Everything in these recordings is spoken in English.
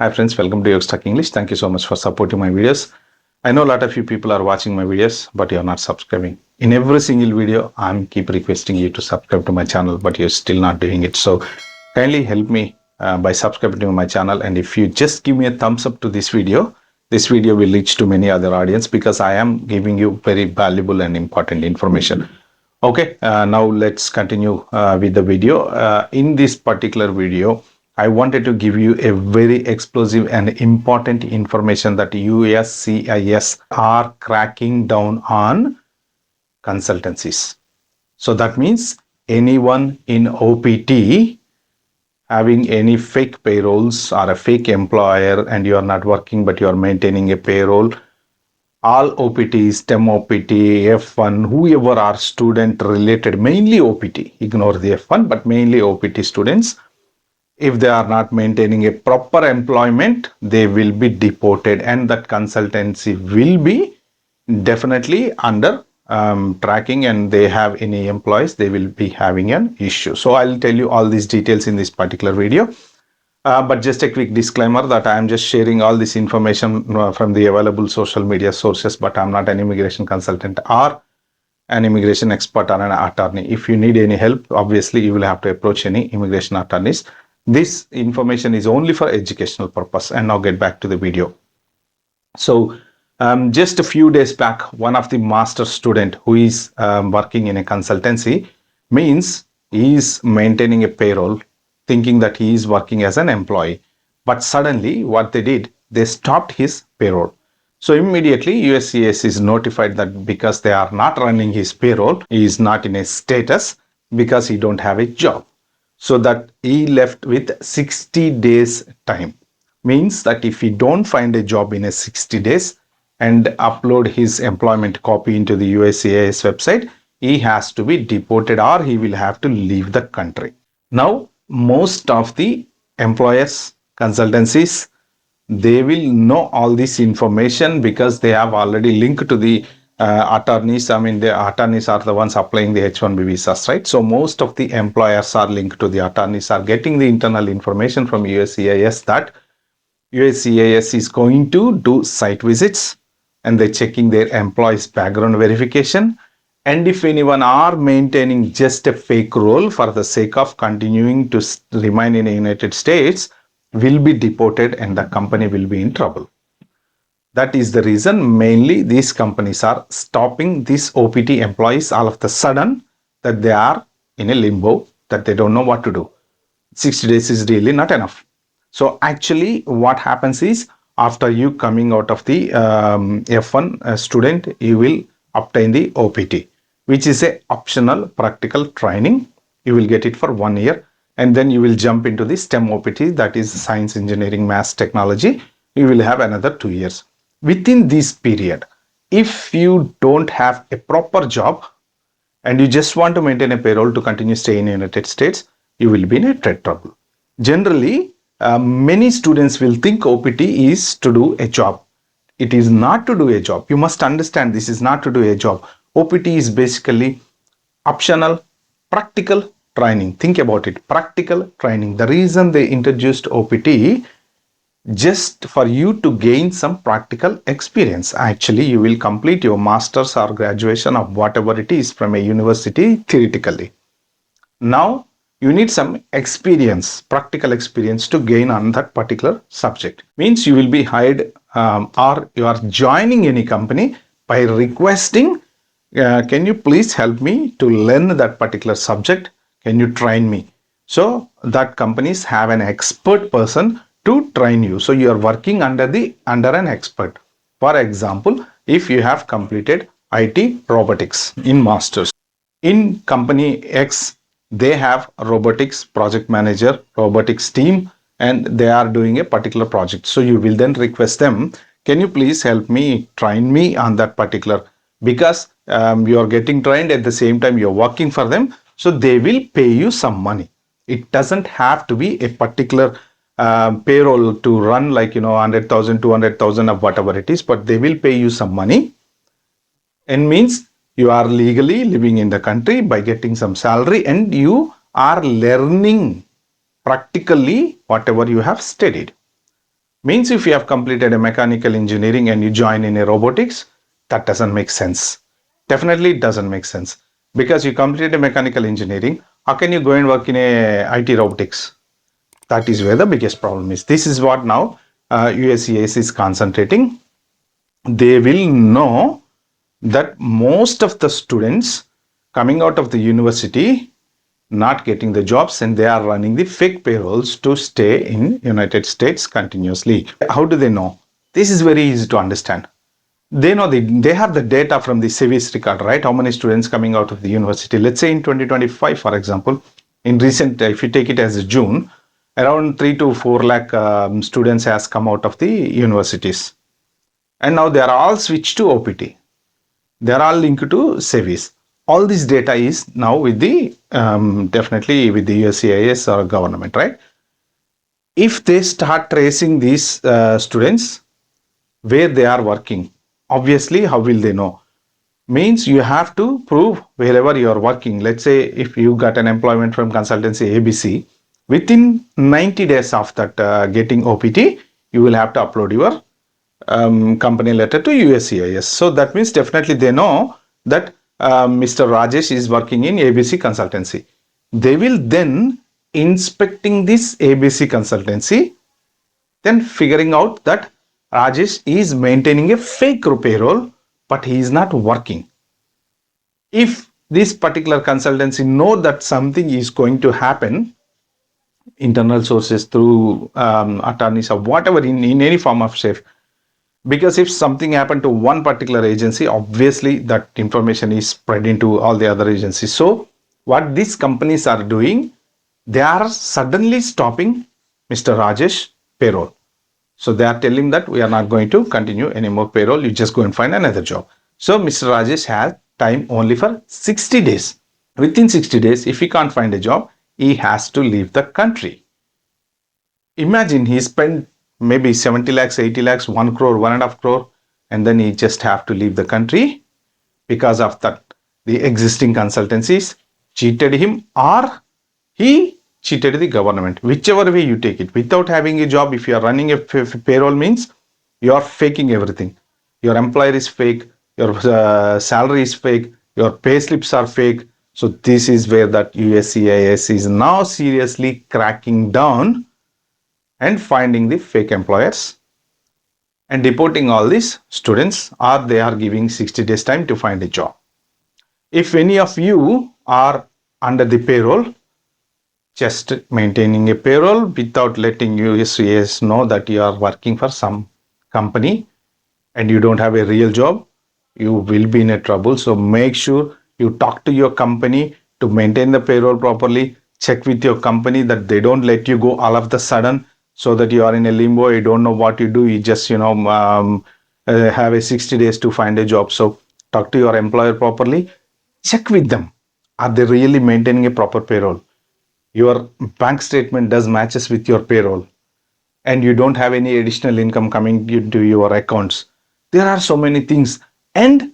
Hi friends, welcome to Yogstak English. Thank you so much for supporting my videos. I know a lot of you people are watching my videos, but you're not subscribing. In every single video, I'm keep requesting you to subscribe to my channel, but you're still not doing it. So kindly help me by subscribing to my channel. And if you just give me a thumbs up to this video will reach to many other audience because I am giving you very valuable and important information. Okay, now let's continue with the video. In this particular video, I wanted to give you a very explosive and important information that USCIS are cracking down on consultancies. So that means anyone in OPT having any fake payrolls or a fake employer and you are not working but you are maintaining a payroll, all OPTs, STEM OPT, F1, whoever are student related, mainly OPT, ignore the F1, but mainly OPT students, if they are not maintaining a proper employment, they will be deported and that consultancy will be definitely under tracking and they have any employees, they will be having an issue. So I'll tell you all these details in this particular video. But just a quick disclaimer that I am just sharing all this information from the available social media sources, but I'm not an immigration consultant or an immigration expert or an attorney. If you need any help, obviously you will have to approach any immigration attorneys. This information is only for educational purpose. And now get back to the video. So just a few days back, one of the master student who is working in a consultancy means he is maintaining a payroll thinking that he is working as an employee. But suddenly what they did, they stopped his payroll. So immediately USCIS is notified that because they are not running his payroll, he is not in a status because he don't have a job. So that he left with 60 days time. Means that if he don't find a job in a 60 days and upload his employment copy into the USCIS website, he has to be deported or he will have to leave the country. Now, most of the employers, consultancies, they will know all this information because they have already linked to the attorneys. I mean, the attorneys are the ones applying the H1B visas, right? So most of the employers are linked to the attorneys, are getting the internal information from USCIS that USCIS is going to do site visits and they're checking their employees' background verification. And if anyone are maintaining just a fake role for the sake of continuing to remain in the United States, will be deported and the company will be in trouble. That is the reason mainly these companies are stopping these OPT employees all of the sudden, that they are in a limbo, that they don't know what to do. 60 days is really not enough. So actually what happens is after you coming out of the F1 student, you will obtain the OPT, which is a optional practical training. You will get it for 1 year and then you will jump into the STEM OPT, that is science, engineering, maths, technology. You will have another 2 years. Within this period, if you don't have a proper job and you just want to maintain a payroll to continue staying in the United States, you will be in a trouble. Generally, many students will think OPT is to do a job. It is not to do a job. You must understand this is not to do a job. OPT is basically optional practical training. Think about it, practical training. The reason they introduced OPT just for you to gain some practical experience. Actually, you will complete your master's or graduation of whatever it is from a university theoretically. Now, you need some experience, practical experience to gain on that particular subject. Means you will be hired or you are joining any company by requesting, can you please help me to learn that particular subject? Can you train me? So that companies have an expert person to train you. So you are working under an expert. For example, if you have completed IT robotics in masters, in company X, they have robotics project manager, robotics team, and they are doing a particular project. So you will then request them, can you please help me, train me on that particular, because you are getting trained at the same time you're working for them. So they will pay you some money. It doesn't have to be a particular payroll to run like 100,000, 200,000 or whatever it is, but they will pay you some money and means you are legally living in the country by getting some salary and you are learning practically whatever you have studied. Means if you have completed a mechanical engineering and you join in a robotics, that doesn't make sense. Definitely it doesn't make sense. Because you completed a mechanical engineering, how can you go and work in a IT robotics? That is where the biggest problem is. This is what now USCIS is concentrating. They will know that most of the students coming out of the university not getting the jobs, and they are running the fake payrolls to stay in United States continuously. How do they know? This is very easy to understand. They know they have the data from the service record, right? How many students coming out of the university? Let's say in 2025, for example, in recent, if you take it as June, around 3 to 4 lakh students has come out of the universities, and now they are all switched to OPT. They are all linked to service. All this data is now with the definitely with the USCIS or government, right? If they start tracing these students where they are working, obviously how will they know? Means you have to prove wherever you are working. Let's say if you got an employment from consultancy ABC, within 90 days of that getting OPT, you will have to upload your company letter to USCIS. So that means definitely they know that Mr. Rajesh is working in ABC consultancy. They will then inspecting this ABC consultancy, then figuring out that Rajesh is maintaining a fake payroll, but he is not working. If this particular consultancy know that something is going to happen, internal sources through attorneys or whatever in any form of shape, because if something happened to one particular agency, obviously that information is spread into all the other agencies. So what these companies are doing, they are suddenly stopping Mr. Rajesh payroll. So they are telling that we are not going to continue any more payroll, you just go and find another job. So Mr. Rajesh has time only for 60 days. Within 60 days, if he can't find a job, he has to leave the country. Imagine he spent maybe 70 lakhs, 80 lakhs, 1 crore, 1.5 crore, and then he just have to leave the country because of that. The existing consultancies cheated him, or he cheated the government. Whichever way you take it, without having a job, if you are running a payroll, means you are faking everything. Your employer is fake, your salary is fake, your pay slips are fake. So this is where that USCIS is now seriously cracking down and finding the fake employers and deporting all these students, or they are giving 60 days time to find a job. If any of you are under the payroll, just maintaining a payroll without letting USCIS know that you are working for some company and you don't have a real job, you will be in a trouble. So make sure you talk to your company to maintain the payroll properly. Check with your company that they don't let you go all of the sudden, so that you are in a limbo, you don't know what you do, you just have a 60 days to find a job. So talk to your employer properly, check with them, are they really maintaining a proper payroll? Your bank statement does matches with your payroll, and you don't have any additional income coming to your accounts. There are so many things, and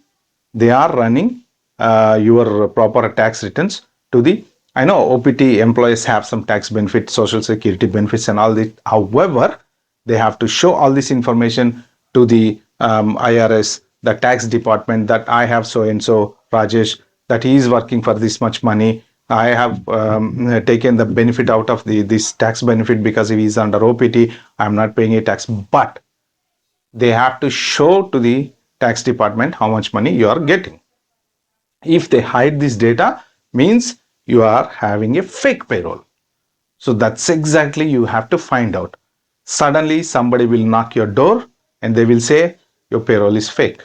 they are running your proper tax returns to the, I know OPT employees have some tax benefits, social security benefits and all this. However, they have to show all this information to the IRS, the tax department, that I have so and so Rajesh, that he is working for this much money. I have taken the benefit out of this tax benefit because he is under OPT. I'm not paying a tax, but they have to show to the tax department how much money you are getting. If they hide this data, means you are having a fake payroll. So that's exactly you have to find out. Suddenly somebody will knock your door and they will say your payroll is fake,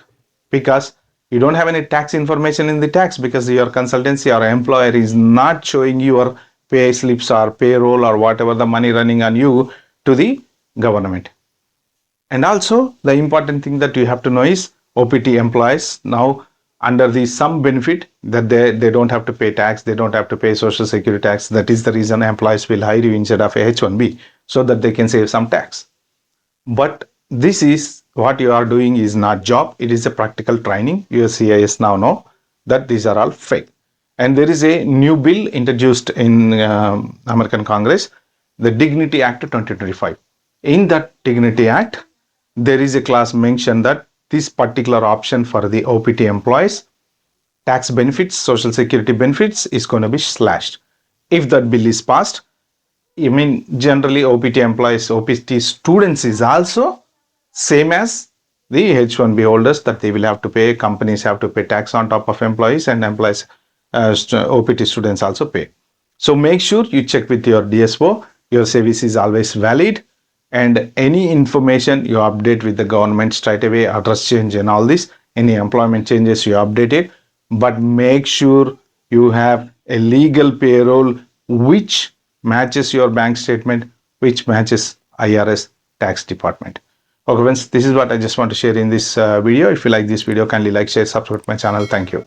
because you don't have any tax information in the tax, because your consultancy or employer is not showing your pay slips or payroll or whatever the money running on you to the government. And also the important thing that you have to know is OPT employees now under the some benefit that they don't have to pay tax, they don't have to pay social security tax. That is the reason employees will hire you instead of a H1B, so that they can save some tax. But this is what you are doing is not job, it is a practical training. USCIS now know that these are all fake. And there is a new bill introduced in American Congress, the Dignity Act 2025. In that Dignity Act, there is a clause mentioned that this particular option for the OPT employees, tax benefits, social security benefits, is going to be slashed. If that bill is passed, I mean, generally OPT employees, OPT students is also same as the H1B holders, that they will have to pay, companies have to pay tax on top of employees, and employees, OPT students also pay. So make sure you check with your DSO, your service is always valid, and any information you update with the government straight away, address change and all this, any employment changes you update it, but make sure you have a legal payroll which matches your bank statement, which matches IRS tax department. Okay, friends, this is what I just want to share in this video. If you like this video, kindly like, share, subscribe to my channel. Thank you.